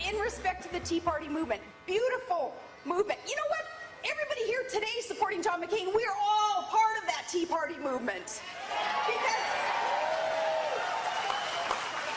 in respect to the Tea Party movement, beautiful movement. You know what? Everybody here today supporting John McCain, we're all part of that Tea Party movement. Because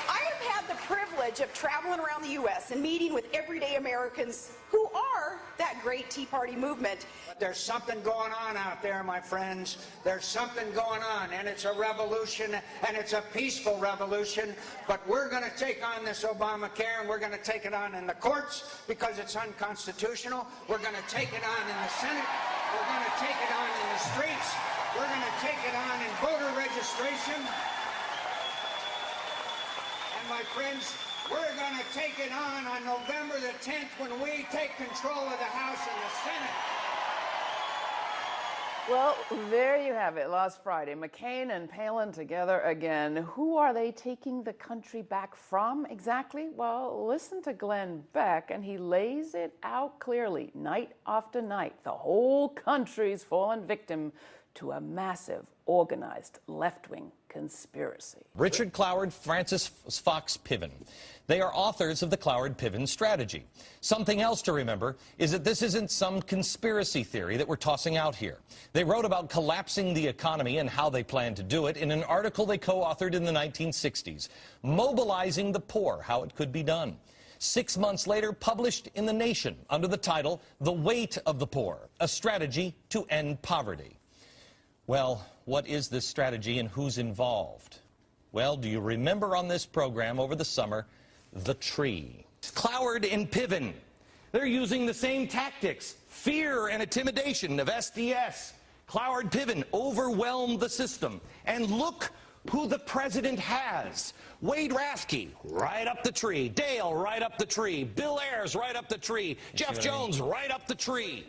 I have had the privilege of traveling around the U.S. and meeting with everyday Americans who are that great Tea Party movement. There's something going on out there, my friends. There's something going on, and it's a revolution, and it's a peaceful revolution. But we're going to take on this Obamacare, and we're going to take it on in the courts because it's unconstitutional. We're going to take it on in the Senate. We're going to take it on in the streets. We're going to take it on in voter registration. And my friends, we're going to take it on November the 10th when we take control of the House and the Senate. Well, there you have it. Last Friday, McCain and Palin together again. Who are they taking the country back from exactly? Well, listen to Glenn Beck, and he lays it out clearly, night after night. The whole country's fallen victim to a massive, organized left-wing conspiracy. Richard Cloward, Francis Fox Piven. They are authors of the Cloward-Piven strategy. Something else to remember is that this isn't some conspiracy theory that we're tossing out here. They wrote about collapsing the economy and how they plan to do it in an article they co-authored in the 1960s, Mobilizing the Poor, How It Could Be Done. 6 months later, published in The Nation under the title, The Weight of the Poor, a Strategy to End Poverty. Well, what is this strategy and who's involved? Well, do you remember on this program over the summer, the tree? Cloward and Piven. They're using the same tactics, fear and intimidation of SDS. Cloward-Piven overwhelmed the system. And look who the president has. Wade Rathke, right up the tree. Dale, right up the tree. Bill Ayers, right up the tree. Jeff Jones, right up the tree.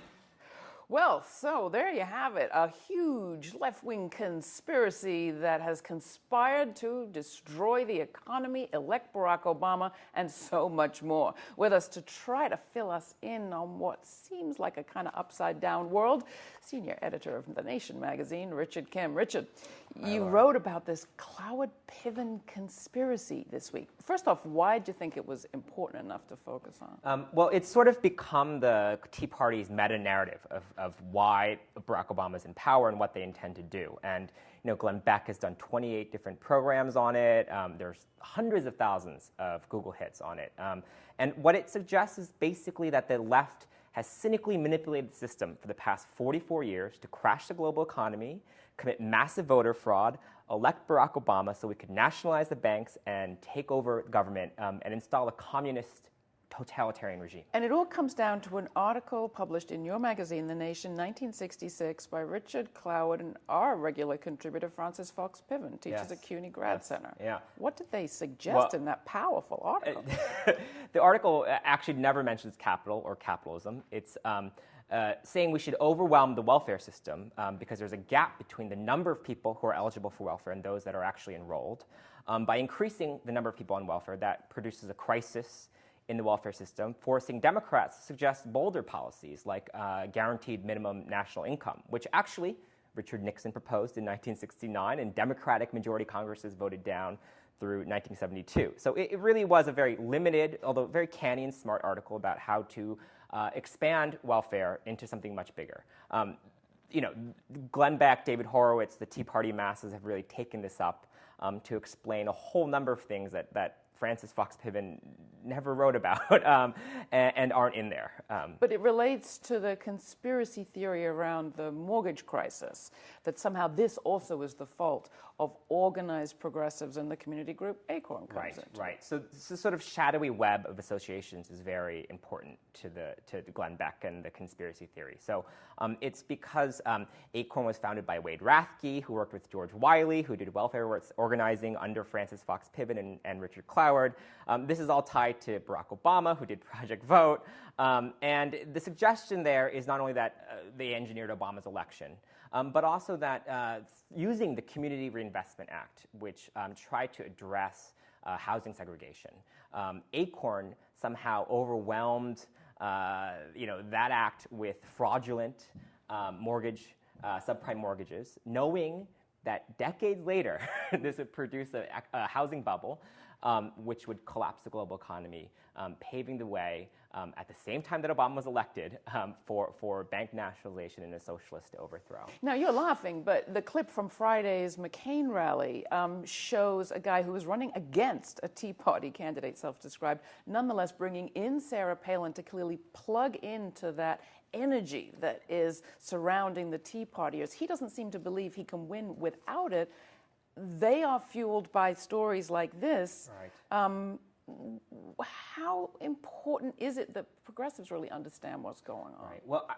Well, so there you have it, a huge left-wing conspiracy that has conspired to destroy the economy, elect Barack Obama, and so much more. With us to try to fill us in on what seems like a kind of upside-down world, senior editor of The Nation magazine, Richard Kim. Richard, you wrote about this Cloward-Piven conspiracy this week. First off, why did you think it was important enough to focus on? Well, it's sort of become the Tea Party's meta-narrative of why Barack Obama's in power and what they intend to do. And Glenn Beck has done 28 different programs on it. There's hundreds of thousands of Google hits on it. And what it suggests is basically that the left has cynically manipulated the system for the past 44 years to crash the global economy, commit massive voter fraud, elect Barack Obama so we could nationalize the banks and take over government and install a communist totalitarian regime. And it all comes down to an article published in your magazine, The Nation, 1966, by Richard Cloward and our regular contributor, Francis Fox Piven, teaches at CUNY Grad Center. Yeah. What did they suggest in that powerful article? The article actually never mentions capital or capitalism. It's saying we should overwhelm the welfare system because there's a gap between the number of people who are eligible for welfare and those that are actually enrolled. By increasing the number of people on welfare, that produces a crisis in the welfare system, forcing Democrats to suggest bolder policies like guaranteed minimum national income, which actually Richard Nixon proposed in 1969, and Democratic majority Congresses voted down through 1972. So it really was a very limited, although very canny and smart article about how to expand welfare into something much bigger. Glenn Beck, David Horowitz, the Tea Party masses have really taken this up to explain a whole number of things that Francis Fox Piven never wrote about and aren't in there. But it relates to the conspiracy theory around the mortgage crisis, that somehow this also is the fault of organized progressives in the community group Acorn comes into. Right. So this sort of shadowy web of associations is very important to Glenn Beck and the conspiracy theory. So it's because Acorn was founded by Wade Rathke, who worked with George Wiley, who did welfare organizing under Francis Fox Piven and Richard Cloward. This is all tied to Barack Obama, who did Project Vote. And the suggestion there is not only that they engineered Obama's election, but also that using the Community Reinvestment Act, which tried to address housing segregation, Acorn somehow overwhelmed that act with fraudulent subprime mortgages, knowing that decades later this would produce a housing bubble, which would collapse the global economy, paving the way at the same time that Obama was elected for bank nationalization and a socialist overthrow. Now, you're laughing, but the clip from Friday's McCain rally shows a guy who was running against a Tea Party candidate, self-described, nonetheless bringing in Sarah Palin to clearly plug into that energy that is surrounding the Tea Partiers. He doesn't seem to believe he can win without it. They are fueled by stories like this. Right. How important is it that progressives really understand what's going on? Right. Well,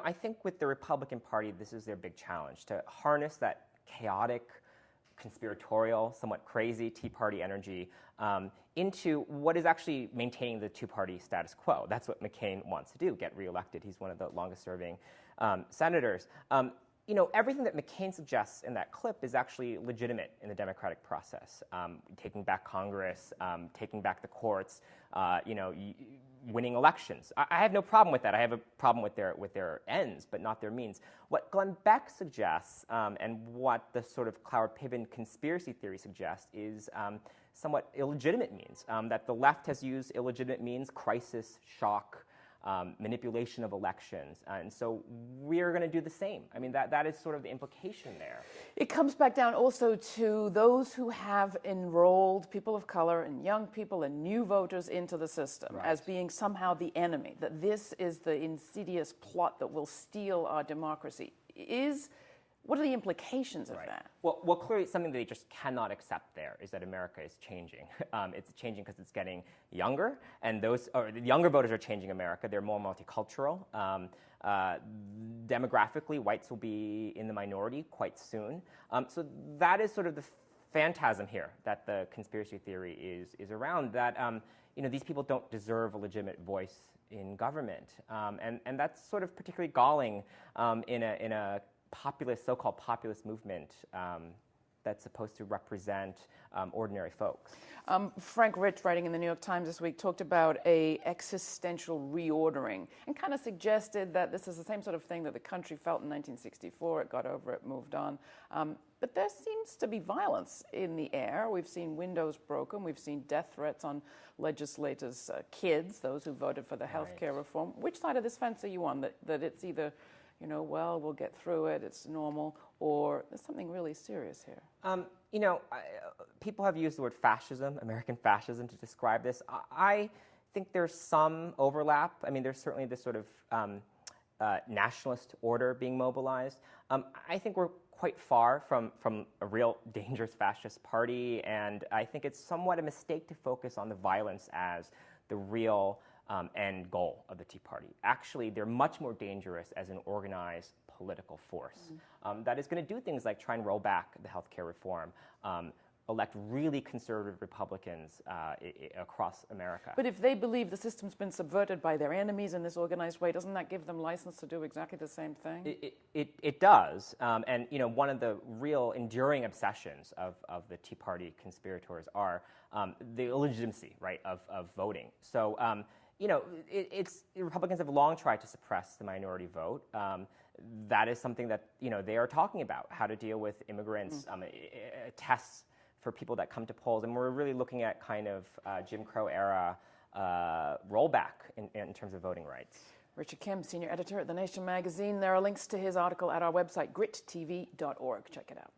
I think with the Republican Party, this is their big challenge, to harness that chaotic, conspiratorial, somewhat crazy Tea Party energy into what is actually maintaining the two-party status quo. That's what McCain wants to do, get reelected. He's one of the longest-serving senators. Everything that McCain suggests in that clip is actually legitimate in the democratic process. Taking back Congress, taking back the courts, winning elections. I have no problem with that. I have a problem with their ends, but not their means. What Glenn Beck suggests, and what the sort of Cloward-Piven conspiracy theory suggests, is somewhat illegitimate means. That the left has used illegitimate means, crisis, shock, manipulation of elections, and so we're going to do the same. I mean, that is sort of the implication there. It comes back down also to those who have enrolled people of color and young people and new voters into the system as being somehow the enemy, that this is the insidious plot that will steal our democracy. What are the implications of that? Well, clearly something that they just cannot accept there is that America is changing. It's changing because it's getting younger, and the younger voters are changing America. They're more multicultural. Demographically, whites will be in the minority quite soon. So that is sort of the phantasm here that the conspiracy theory is around, that these people don't deserve a legitimate voice in government. And that's sort of particularly galling in a so-called populist movement that's supposed to represent ordinary folks. Frank Rich, writing in the New York Times this week, talked about a existential reordering and kind of suggested that this is the same sort of thing that the country felt in 1964. It got over it, moved on. But there seems to be violence in the air. We've seen windows broken. We've seen death threats on legislators' kids, those who voted for the health care reform. Which side of this fence are you on, that it's either we'll get through it, it's normal, or there's something really serious here? People have used the word fascism, American fascism, to describe this. I think there's some overlap. I mean, there's certainly this sort of nationalist order being mobilized. I think we're quite far from a real dangerous fascist party, and I think it's somewhat a mistake to focus on the violence as the real end goal of the Tea Party. Actually, they're much more dangerous as an organized political force that is going to do things like try and roll back the health care reform, elect really conservative Republicans across America. But if they believe the system's been subverted by their enemies in this organized way, doesn't that give them license to do exactly the same thing? It does. And one of the real enduring obsessions of the Tea Party conspirators are the illegitimacy, right, of voting. So Republicans have long tried to suppress the minority vote. That is something that they are talking about, how to deal with immigrants, tests for people that come to polls, and we're really looking at kind of Jim Crow era rollback in terms of voting rights. Richard Kim, senior editor at The Nation magazine. There are links to his article at our website, grittv.org. Check it out.